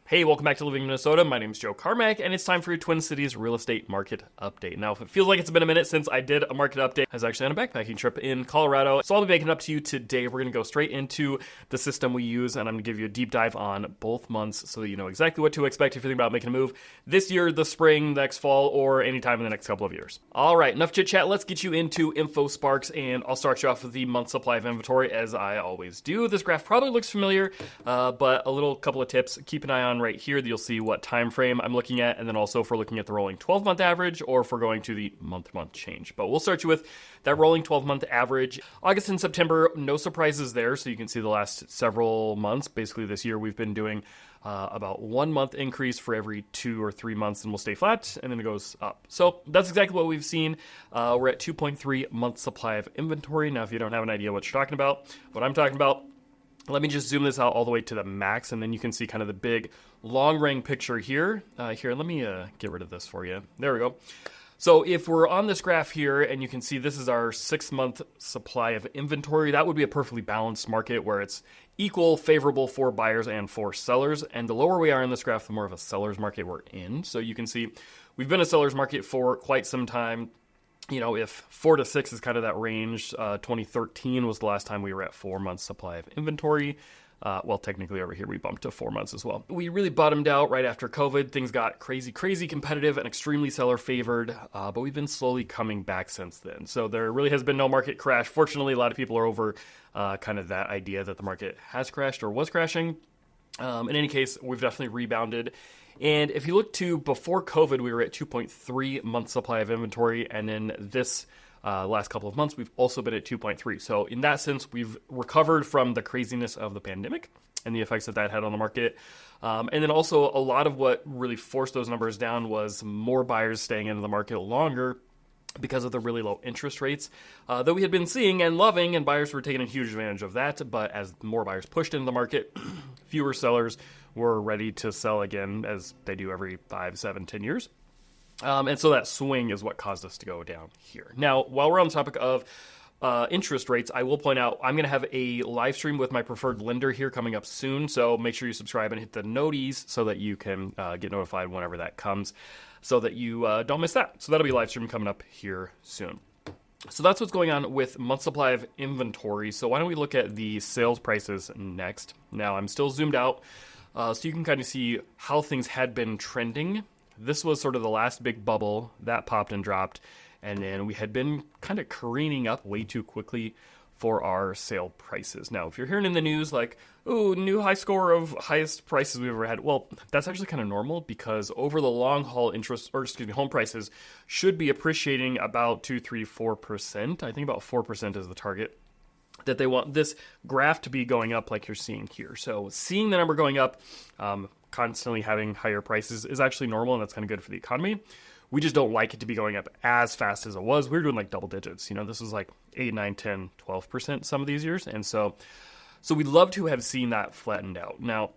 Hey, welcome back to Living in Minnesota. My name is Joe Carmack, and it's time for your Twin Cities real estate market update. Now, if it feels like it's been a minute since I did a market update, I was actually on a backpacking trip in Colorado, so I'll be making it up to you today. We're going to go straight into the system we use, and I'm going to give you a deep dive on both months so that you know exactly what to expect if you're thinking about making a move this year, the spring, next fall, or anytime in the next couple of years. All right, enough chit-chat. Let's get you into info sparks, and I'll start you off with the month supply of inventory, as I always do. This graph probably looks familiar, but a little couple of tips. Keep an eye on right here. You'll see what time frame I'm looking at, and then also if we're looking at the rolling 12-month average or if we're going to the month-to-month change. But we'll start you with that rolling 12-month average. August and September, no surprises there. So you can see the last several months. Basically this year we've been doing about 1 month increase for every 2 or 3 months, and we'll stay flat, and then it goes up. So that's exactly what we've seen. We're at 2.3 months supply of inventory. Now, if you don't have an idea what you're talking about, what I'm talking about, let me just zoom this out all the way to the max, and then you can see kind of the big long-range picture here. Here, let me get rid of this for you. There we go. So if we're on this graph here, and you can see this is our 6-month supply of inventory, that would be a perfectly balanced market where it's equal, favorable for buyers and for sellers. And the lower we are in this graph, the more of a seller's market we're in. So you can see we've been a seller's market for quite some time. You know, if 4 to 6 is kind of that range, 2013 was the last time we were at 4 months supply of inventory. Well, technically over here we bumped to 4 months as well. We really bottomed out right after COVID. Things got crazy competitive and extremely seller favored, but we've been slowly coming back since then. So there really has been no market crash. Fortunately, a lot of people are over kind of that idea that the market has crashed or was crashing. In any case, we've definitely rebounded. And if you look to before COVID, we were at 2.3 months supply of inventory. And then this last couple of months, we've also been at 2.3. So in that sense, we've recovered from the craziness of the pandemic and the effects that had on the market. And then also a lot of what really forced those numbers down was more buyers staying into the market longer because of the really low interest rates that we had been seeing and loving, and buyers were taking a huge advantage of that. But as more buyers pushed into the market, fewer sellers were ready to sell again, as they do every 5, 7, 10 years. And so that swing is what caused us to go down here. Now, while we're on the topic of interest rates, I will point out I'm going to have a live stream with my preferred lender here coming up soon. So make sure you subscribe and hit the noties so that you can get notified whenever that comes, so that you don't miss that. So that'll be a live stream coming up here soon. So that's what's going on with month supply of inventory. So why don't we look at the sales prices next? Now, I'm still zoomed out, so you can kind of see how things had been trending. This was sort of the last big bubble that popped and dropped, and then we had been kind of careening up way too quickly for our sale prices. Now, if you're hearing in the news like, oh, new high score of highest prices we've ever had, well, that's actually kind of normal, because over the long haul home prices should be appreciating about 2, 3, 4%. I think about 4% is the target that they want this graph to be going up like you're seeing here. So seeing the number going up, constantly having higher prices is actually normal, and that's kind of good for the economy. We just don't like it to be going up as fast as it was. We were doing like double digits. You know, this was like 8, 9, 10, 12% some of these years. And so we'd love to have seen that flattened out. Now,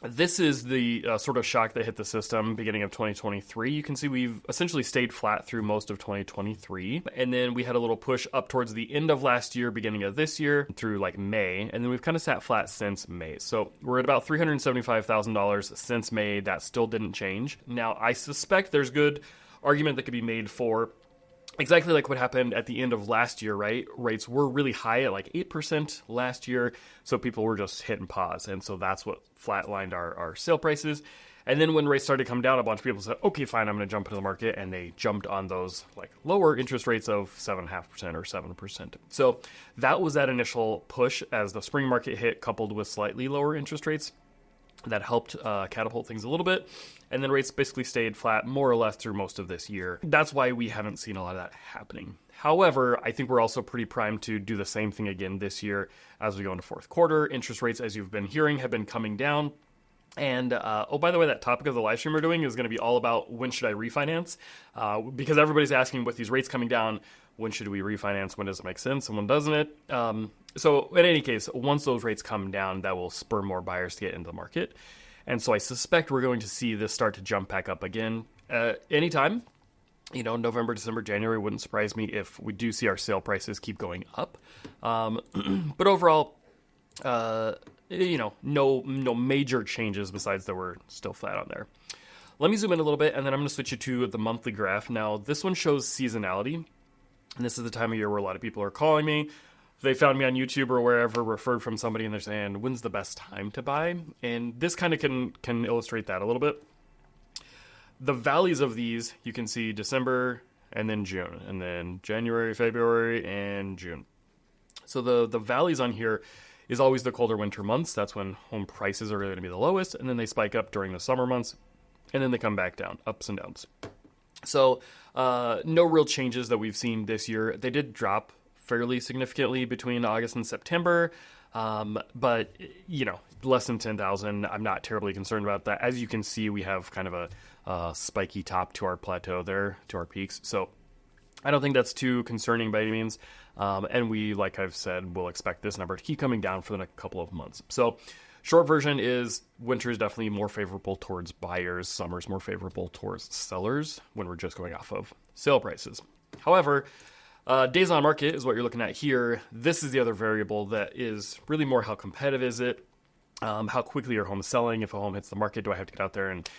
this is the sort of shock that hit the system beginning of 2023. You can see we've essentially stayed flat through most of 2023. And then we had a little push up towards the end of last year, beginning of this year, through like May. And then we've kind of sat flat since May. So we're at about $375,000 since May. That still didn't change. Now, I suspect there's good argument that could be made for exactly like what happened at the end of last year, right? Rates were really high at like 8% last year, so people were just hitting pause. And so that's what flatlined our sale prices. And then when rates started to come down, a bunch of people said, okay, fine, I'm going to jump into the market. And they jumped on those like lower interest rates of 7.5% or 7%. So that was that initial push as the spring market hit, coupled with slightly lower interest rates. That helped catapult things a little bit. And then rates basically stayed flat more or less through most of this year. That's why we haven't seen a lot of that happening. However, I think we're also pretty primed to do the same thing again this year as we go into fourth quarter. Interest rates, as you've been hearing, have been coming down. And, oh, by the way, that topic of the live stream we're doing is going to be all about when should I refinance? Because everybody's asking, with these rates coming down, when should we refinance? When does it make sense? And when doesn't it? So in any case, once those rates come down, that will spur more buyers to get into the market. And so I suspect we're going to see this start to jump back up again anytime. You know, November, December, January wouldn't surprise me if we do see our sale prices keep going up. But overall, no major changes besides that we're still flat on there. Let me zoom in a little bit, and then I'm going to switch you to the monthly graph. Now, this one shows seasonality, and this is the time of year where a lot of people are calling me. They found me on YouTube or wherever, referred from somebody, and they're saying, when's the best time to buy? And this kind of can illustrate that a little bit. The values of these, you can see December and then June, and then January, February, and June. So the valleys on here is always the colder winter months. That's when home prices are going to be the lowest, and then they spike up during the summer months, and then they come back down, ups and downs. So no real changes that we've seen this year. They did drop fairly significantly between August and September, but less than 10,000. I'm not terribly concerned about that. As you can see, we have kind of a spiky top to our plateau there, to our peaks. So I don't think that's too concerning by any means. And we, like I've said, will expect this number to keep coming down for the next couple of months. So short version is winter is definitely more favorable towards buyers. Summer is more favorable towards sellers when we're just going off of sale prices. However, days on market is what you're looking at here. This is the other variable that is really more how competitive is it, how quickly your home is selling. If a home hits the market, do I have to get out there and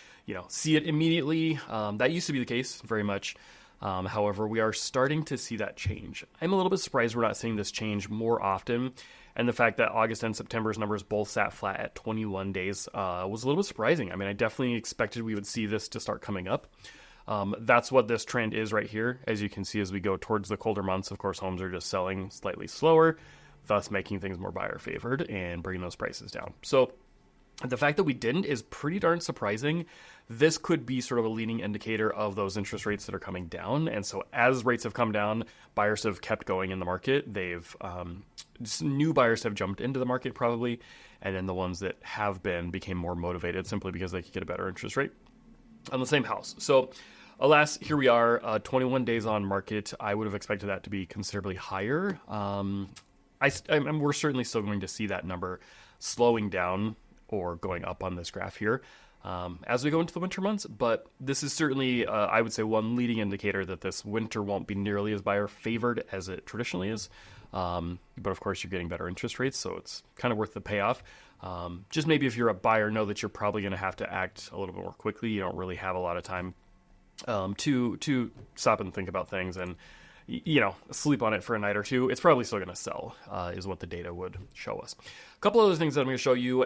see it immediately? That used to be the case very much. However, we are starting to see that change. I'm a little bit surprised we're not seeing this change more often. And the fact that August and September's numbers both sat flat at 21 days was a little bit surprising. I mean, I definitely expected we would see this to start coming up. That's what this trend is right here. As you can see, as we go towards the colder months, of course, homes are just selling slightly slower, thus making things more buyer favored and bringing those prices down. So the fact that we didn't is pretty darn surprising. This could be sort of a leading indicator of those interest rates that are coming down. And so as rates have come down, buyers have kept going in the market. They've new buyers have jumped into the market probably. And then the ones that have been became more motivated simply because they could get a better interest rate on the same house. So alas, here we are, 21 days on market. I would have expected that to be considerably higher. We're certainly still going to see that number slowing down or going up on this graph here as we go into the winter months. But this is certainly, I would say, one leading indicator that this winter won't be nearly as buyer favored as it traditionally is. But of course, you're getting better interest rates, so it's kind of worth the payoff. Just maybe if you're a buyer, know that you're probably going to have to act a little bit more quickly. You don't really have a lot of time to stop and think about things and sleep on it for a night or two. It's probably still going to sell, is what the data would show us. A couple other things that I'm going to show you,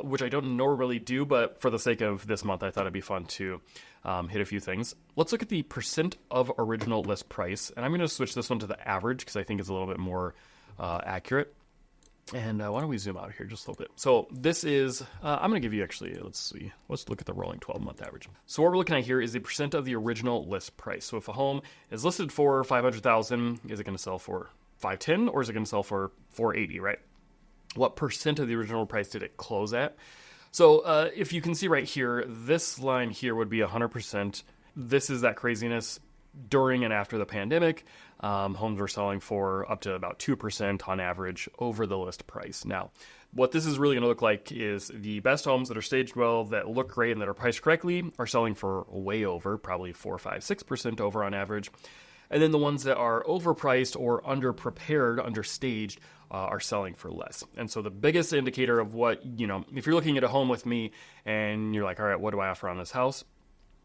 which I don't normally do, but for the sake of this month, I thought it'd be fun to hit a few things. Let's look at the percent of original list price, and I'm going to switch this one to the average because I think it's a little bit more accurate. And why don't we zoom out here just a little bit? So this is, I'm going to give you actually, let's look at the rolling 12-month average. So what we're looking at here is the percent of the original list price. So if a home is listed for $500,000, is it going to sell for $510,000 or is it going to sell for $480,000, right? What percent of the original price did it close at? So if you can see right here, this line here would be 100%. This is that craziness during and after the pandemic. Homes were selling for up to about 2% on average over the list price. Now, what this is really going to look like is the best homes that are staged well, that look great, and that are priced correctly are selling for way over, probably 4, 5, 6% over on average. And then the ones that are overpriced or underprepared, understaged, are selling for less. And so the biggest indicator of what, if you're looking at a home with me and you're like, all right, what do I offer on this house?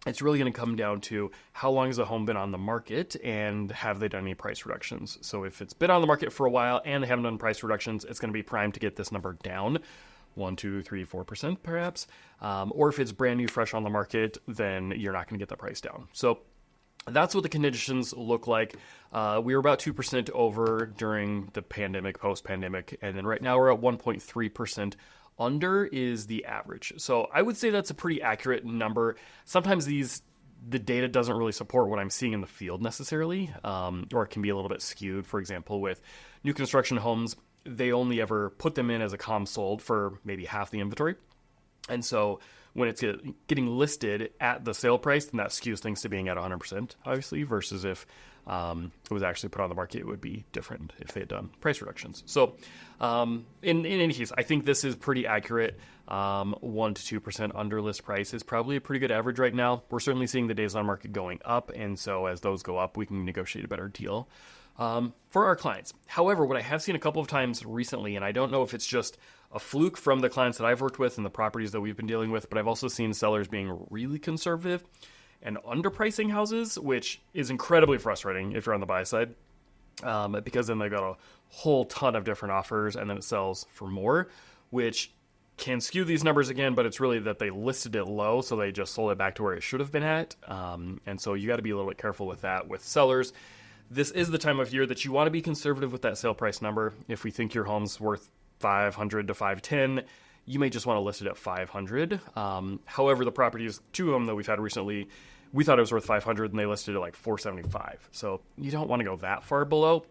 It's really going to come down to how long has the home been on the market and have they done any price reductions. So if it's been on the market for a while and they haven't done price reductions, it's going to be primed to get this number down 1, 2, 3, 4% perhaps. Or if it's brand new, fresh on the market, then you're not going to get the price down. So that's what the conditions look like. We were about 2% over during the pandemic, post-pandemic, and then right now we're at 1.3%. Under is the average. So I would say that's a pretty accurate number. Sometimes the data doesn't really support what I'm seeing in the field necessarily, or it can be a little bit skewed. For example, with new construction homes, they only ever put them in as a com sold for maybe half the inventory. And so when it's getting listed at the sale price, then that skews things to being at 100%, obviously, versus if it was actually put on the market, it would be different if they had done price reductions. So in any case, I think this is pretty accurate. 1 to 2% under list price is probably a pretty good average right now. We're certainly seeing the days on market going up, and so as those go up, we can negotiate a better deal for our clients. However, what I have seen a couple of times recently, and I don't know if it's just a fluke from the clients that I've worked with and the properties that we've been dealing with, but I've also seen sellers being really conservative and underpricing houses, which is incredibly frustrating if you're on the buy side, because then they've got a whole ton of different offers and then it sells for more, which can skew these numbers again, but it's really that they listed it low, so they just sold it back to where it should have been at. And so you got to be a little bit careful with that with sellers. This is the time of year that you want to be conservative with that sale price number. If we think your home's worth $500 to $510, you may just want to list it at $500. However, the properties, two of them that we've had recently, we thought it was worth $500 and they listed it like $475. So you don't want to go that far below.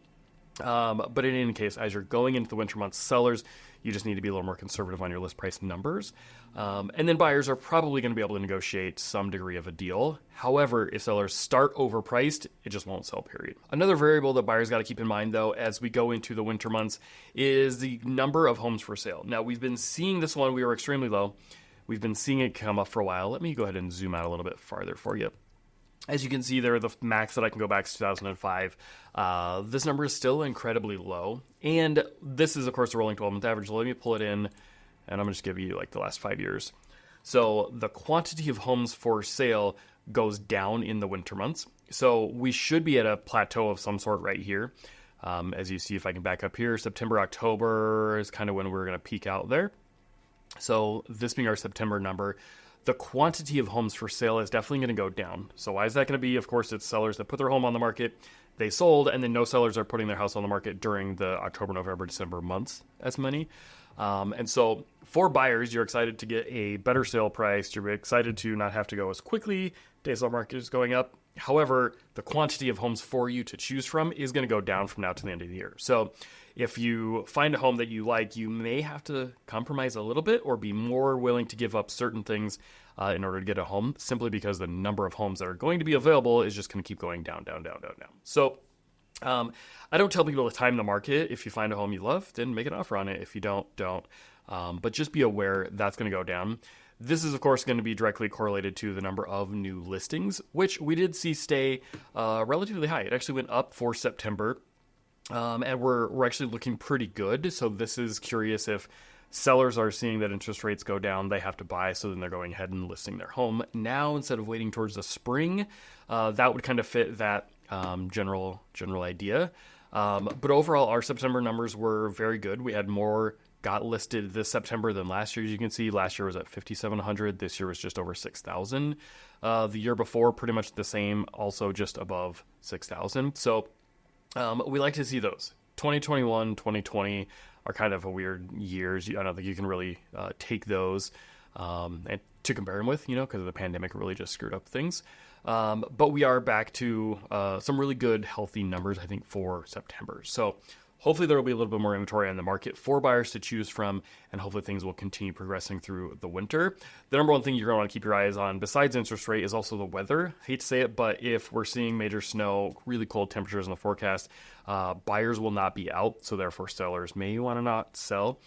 But in any case, as you're going into the winter months, sellers, you just need to be a little more conservative on your list price numbers. And then buyers are probably going to be able to negotiate some degree of a deal. However, if sellers start overpriced, it just won't sell, period. Another variable that buyers got to keep in mind, though, as we go into the winter months is the number of homes for sale. Now, we've been seeing this one. We were extremely low. We've been seeing it come up for a while. Let me go ahead and zoom out a little bit farther for you. As you can see there, the max that I can go back to 2005. This number is still incredibly low. And this is, of course, the rolling 12-month average. So let me pull it in, and I'm going to just give you like the last 5 years. So the quantity of homes for sale goes down in the winter months. So we should be at a plateau of some sort right here. As you see, if I can back up here, September, October is kind of when we're going to peak out there. So this being our September number, the quantity of homes for sale is definitely going to go down. So why is that going to be? Of course, it's sellers that put their home on the market, they sold, and then no sellers are putting their house on the market during the October, November, December months as many. And so for buyers, you're excited to get a better sale price. You're excited to not have to go as quickly. Days on market is going up. However, the quantity of homes for you to choose from is going to go down from now to the end of the year. So if you find a home that you like, you may have to compromise a little bit or be more willing to give up certain things in order to get a home, simply because the number of homes that are going to be available is just going to keep going down. So I don't tell people to time the market. If you find a home you love, then make an offer on it. If you don't. But just be aware that's going to go down. This is, of course, going to be directly correlated to the number of new listings, which we did see stay relatively high. It actually went up for September, and we're actually looking pretty good. So this is curious if sellers are seeing that interest rates go down, they have to buy, so then they're going ahead and listing their home now instead of waiting towards the spring. That would kind of fit that general idea. But overall, our September numbers were very good. We had more got listed this September than last year. As you can see, last year was at 5,700. This year was just over 6,000. The year before, pretty much the same, also just above 6,000. So we like to see those. 2021, 2020 are kind of a weird years. I don't think you can really take those and to compare them with, because the pandemic really just screwed up things. But we are back to some really good, healthy numbers, I think, for September. So hopefully there will be a little bit more inventory on the market for buyers to choose from, and hopefully things will continue progressing through the winter. The number one thing you're going to want to keep your eyes on, besides interest rate, is also the weather. I hate to say it, but if we're seeing major snow, really cold temperatures in the forecast, buyers will not be out, so therefore sellers may want to not sell.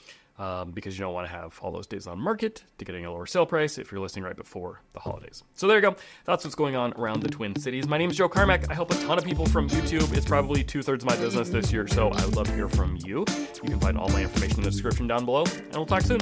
Because you don't want to have all those days on market to getting a lower sale price if you're listing right before the holidays. So there you go. That's what's going on around the Twin Cities. My name is Joe Carmack. I help a ton of people from YouTube. It's probably 2/3 of my business this year, so I would love to hear from you. You can find all my information in the description down below, and we'll talk soon.